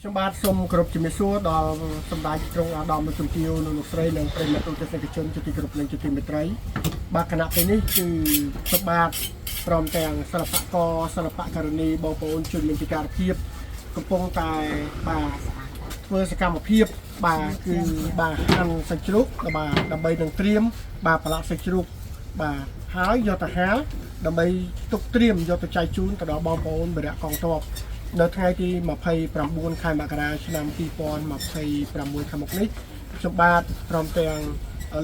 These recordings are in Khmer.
ខ្ញុំបាទសូមគោរពជំរាបសួរដល់សម្ដេចទ្រង់អាដាមលោកជំទាវលោកស្រីនិងប្រិយមិត្តទស្សនិកជនជាទីគោរពនិងជាទីមេត្រីបាទគណៈពេលនេះគឺខ្ញុំបាទព្រមទាំងសិល្បករសិល្បករនីបងប្អូនជនមានពិការភាពកំពុងតែបាទធ្វើសកម្មភាពបាទគឺបាទហាន់សាច់ជ្រូកបាទដើម្បីនឹងត្រៀមបាទប្រឡាក់សាច់ជ្រូកបាទហើយយកទៅហាលដើម្បីទុកត្រៀមយកទៅចែកជូនទៅដល់បងប្អូនបរិយាកងទ័ពនៅថ្ងៃទី29ខែមករាឆ្នាំ2026ខាងមុខនេះខ្ញុំបាទព្រមទាំង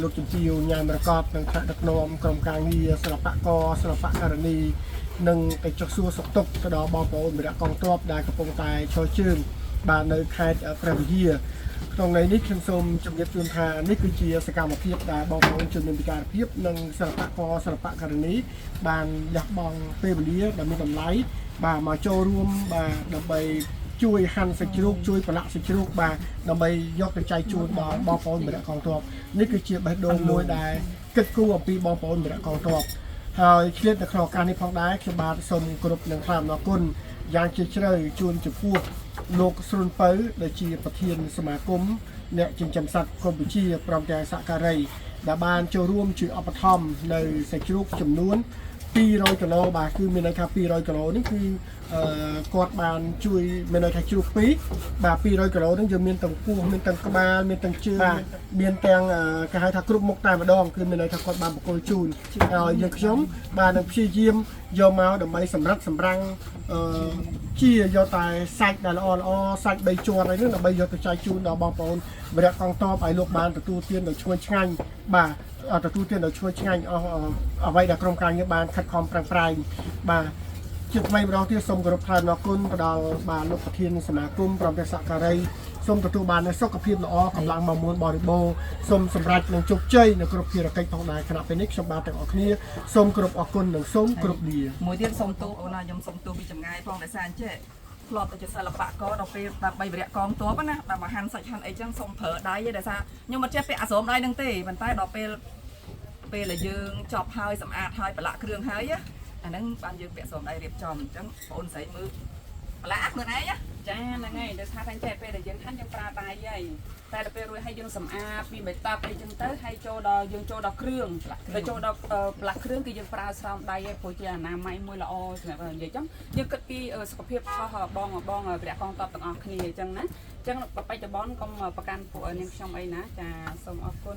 លោកជំទាវញ៉ាំរកតនិងថ្នាក់ដឹកនាំក្រុមការងារសិល្បករសិល្បករនីនិងទៅចុះសួរសុខទុក្ខទៅដល់បងប្អូនបរិយាកងទ័ពដែលកំពុងតែឈរជើងបាទនៅខេត្តព្រះវិហារក្នុងថ្ងៃនេះខ្ញុំសូមជម្រាបជូនថានេះគឺជាសកម្មភាពដែលបងប្អូនជនមានពិការភាពនិងសិល្បករសិល្បករនីបានលះបង់ពេលវេលាដ៏មានតម្លៃបាទមកចូលរួមបាទដើម្បីជួយហាន់សាច់ជ្រូកជួយប្រឡាក់សាច់ជ្រូកបាទដើម្បីយកទៅចែកជូនដល់បងប្អូនបរិយាកងទ័ពនេះគឺជាបេះដូងមួយដែលគិតគូរអំពីបងប្អូនបរិយាកងទ័ពហើយឆ្លៀតនៅក្នុងឱកាសនេះផងដែរខ្ញុំបាទសូមគោរពនិងថ្លែងអំណរគុណយ៉ាងជ្រាលជ្រៅជូនចំពោះលោកស្រុនពៅដែលជាប្រធានសមាគមអ្នកចិញ្ចឹមសត្វកម្ពុជាព្រមទាំងសហការីដែលបានចូលរួមជួយឧបត្ថម្ភនៅសាច់ជ្រូកចំនួន200គីឡូបាទគឺមានន័យថា200គីឡូនេះគឺគាត់បានជួយមានន័យថាជ្រូក2បាទ200គីឡូនេះយើងមានទាំងពោះមានទាំងក្បាលមានទាំងជើងមានទាំងគេហៅថាគ្រប់មុខតែម្ដងគឺមានន័យថាគាត់បានបកគលជូនហើយយើងខ្ញុំបាននឹងព្យាយាមយកមកដើម្បីសម្រាប់សម្រាំងជាយកតែសាច់ដែលល្អសាច់3ជាន់អីហ្នឹងដើម្បីយកទៅចែកជូនដល់បងប្អូនបរិយាកងទ័ពឲ្យលោកបានទទួលទានដោយឈ្ងុយឆ្ងាញ់បាទទទួលទានដោយឈ្ងុយឆ្ងាញ់អស់អ្វីដែលក្រុមការងារបានខិតខំប្រឹងប្រែងបាទជាថ្មីម្ដងទៀតសូមគោរពថ្លែងអំណរគុណទៅដល់បាទលោកប្រធានសមាគមព្រមទាំងសហការីសូមទទួលបាននូវសុខភាពល្អកម្លាំងមាំមួនបរិបូរណ៍សូមសម្រេចនឹងជោគជ័យនៅគ្រប់ភារកិច្ចផងដែរគណៈពេលនេះខ្ញុំបាទទាំងអស់គ្នាសូមគោរពអរគុណនិងសូមគោរពលាមួយទៀតសូមទោសអូនណាខ្ញុំសូមទោសពីចម្ងាយផងដោយសារអញ្ចេះធ្លាប់ទៅជាសិល្បករដល់ពេលដើម្បីវរៈកងទ័ពណាដល់មកហាន់សាច់ហាន់អីចឹងសូមប្រើដៃទេដោយសារខ្ញុំមិនចេះពាក់អាស្រោមដៃនឹងទេប៉ុន្តែដល់ពេលដែលយើងចប់ហើយសម្អាតហើយប្រឡាក់គ្រឿងហើយអាហ្នឹងបានយើងពាក់ស្រោមដៃរៀបចំអញ្ចឹងបងអូនស្រីមើលប្រឡាក់មើលឯងចាហ្នឹងហើយដោយសារតែចេះពេលដែលយើងហាន់យើងប្រើដៃហើយតែដល់ពេលរួចហើយយើងសម្អាតពីបេតុងអីចឹងទៅហើយចូលដល់យើងចូលដល់គ្រឿងទៅចូលដល់ប្រឡាក់គ្រឿងគឺយើងប្រើស្រោមដៃឯងព្រោះជាអនាម័យមួយល្អសម្រាប់និយាយចឹងយើងគិតពីសុខភាពរបស់បងវរៈកងទ័ពទាំងអស់គ្នាអញ្ចឹងណាអញ្ចឹងបច្ចុប្បន្នកុំប្រកាន់ពួកនាងខ្ញុំអីណាចាសូមអរគុណ